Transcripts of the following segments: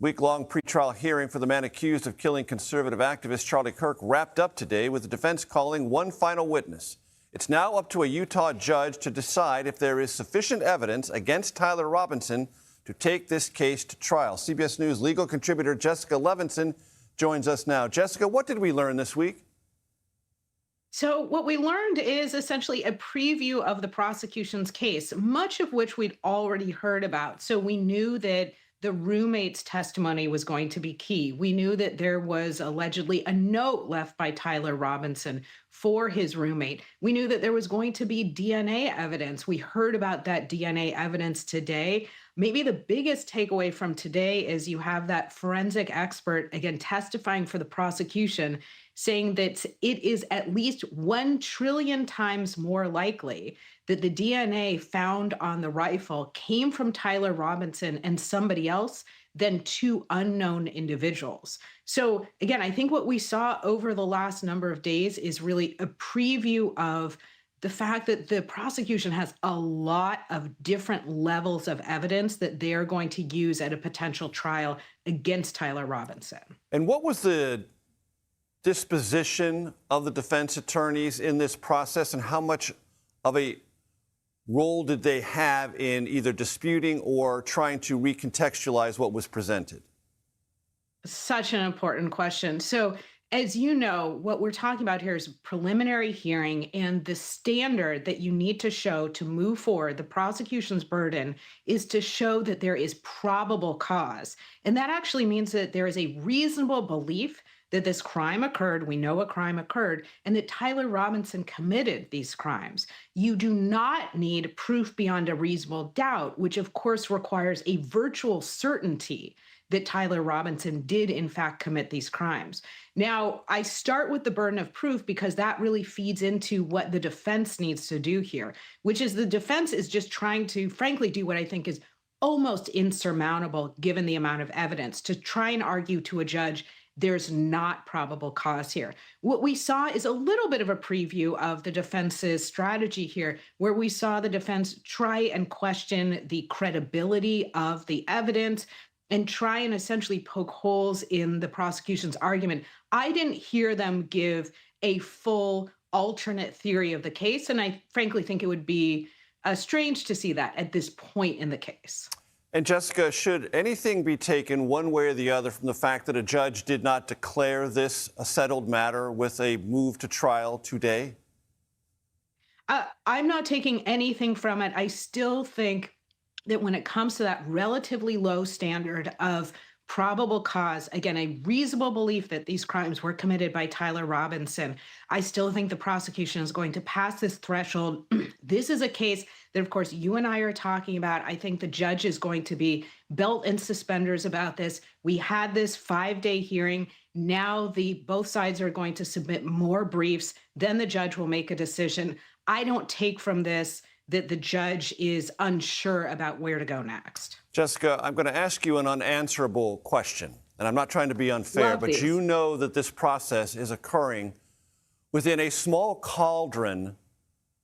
Week-long pretrial hearing for the man accused of killing conservative activist Charlie Kirk wrapped up today with the defense calling one final witness. It's now up to a Utah judge to decide if there is sufficient evidence against Tyler Robinson to take this case to trial. CBS News legal contributor Jessica Levinson joins us now. Jessica, what did we learn this week? So what we learned is essentially a preview of the prosecution's case, much of which we'd already heard about. So we knew that the roommate's testimony was going to be key. We knew that there was allegedly a note left by Tyler Robinson for his roommate. We knew that there was going to be DNA evidence. We heard about that DNA evidence today. Maybe the biggest takeaway from today is you have that forensic expert, again, testifying for the prosecution, saying that it is at least 1 trillion times more likely that the DNA found on the rifle came from Tyler Robinson and somebody else than 2 unknown individuals. So again, I think what we saw over the last number of days is really a preview of the fact that the prosecution has a lot of different levels of evidence that they're going to use at a potential trial against Tyler Robinson. And what was the disposition of the defense attorneys in this process, and how much of a role did they have in either disputing or trying to recontextualize what was presented? Such an important question. So, as you know, what we're talking about here is a preliminary hearing, and the standard that you need to show to move forward, the prosecution's burden, is to show that there is probable cause. And that actually means that there is a reasonable belief that this crime occurred, we know a crime occurred, and that Tyler Robinson committed these crimes. You do not need proof beyond a reasonable doubt, which of course requires a virtual certainty that Tyler Robinson did in fact commit these crimes. Now, I start with the burden of proof because that really feeds into what the defense needs to do here, which is the defense is just trying to, frankly, do what I think is almost insurmountable given the amount of evidence, to try and argue to a judge there's not probable cause here. What we saw is a little bit of a preview of the defense's strategy here, where we saw the defense try and question the credibility of the evidence and try and essentially poke holes in the prosecution's argument. I didn't hear them give a full alternate theory of the case, and I frankly think it would be strange to see that at this point in the case. And Jessica, should anything be taken one way or the other from the fact that a judge did not declare this a settled matter with a move to trial today? I'm not taking anything from it. I still think that when it comes to that relatively low standard of probable cause, again, a reasonable belief that these crimes were committed by Tyler Robinson, I still think the prosecution is going to pass this threshold. This is a case that, of course, you and I are talking about. I think the judge is going to be belt and suspenders about this. We had this 5-day hearing. Now both sides are going to submit more briefs. Then the judge will make a decision. I don't take from this that the judge is unsure about where to go next. Jessica, I'm going to ask you an unanswerable question, and I'm not trying to be unfair, but you know that this process is occurring within a small cauldron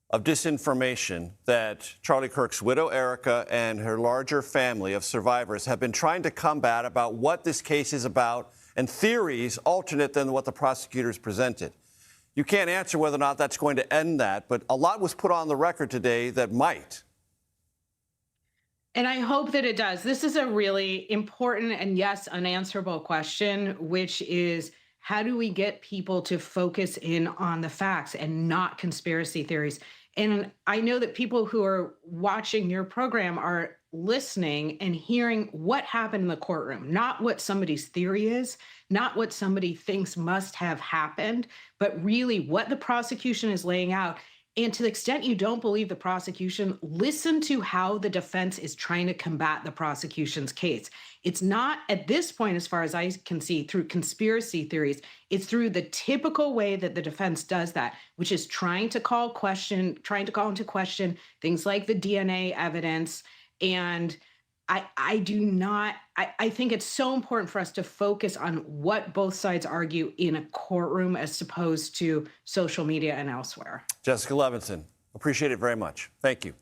of disinformation that Charlie Kirk's widow, Erica, and her larger family of survivors have been trying to combat about what this case is about and theories alternate than what the prosecutors presented. You can't answer whether or not that's going to end that, but a lot was put on the record today that might. And I hope that it does. This is a really important and, yes, unanswerable question, which is how do we get people to focus in on the facts and not conspiracy theories? And I know that people who are watching your program are listening and hearing what happened in the courtroom, not what somebody's theory is, not what somebody thinks must have happened, but really what the prosecution is laying out. And to the extent you don't believe the prosecution, listen to how the defense is trying to combat the prosecution's case. It's not at this point, as far as I can see, through conspiracy theories. It's through the typical way that the defense does that, which is trying to call into question things like the DNA evidence. And I think it's so important for us to focus on what both sides argue in a courtroom as opposed to social media and elsewhere. Jessica Levinson, appreciate it very much. Thank you.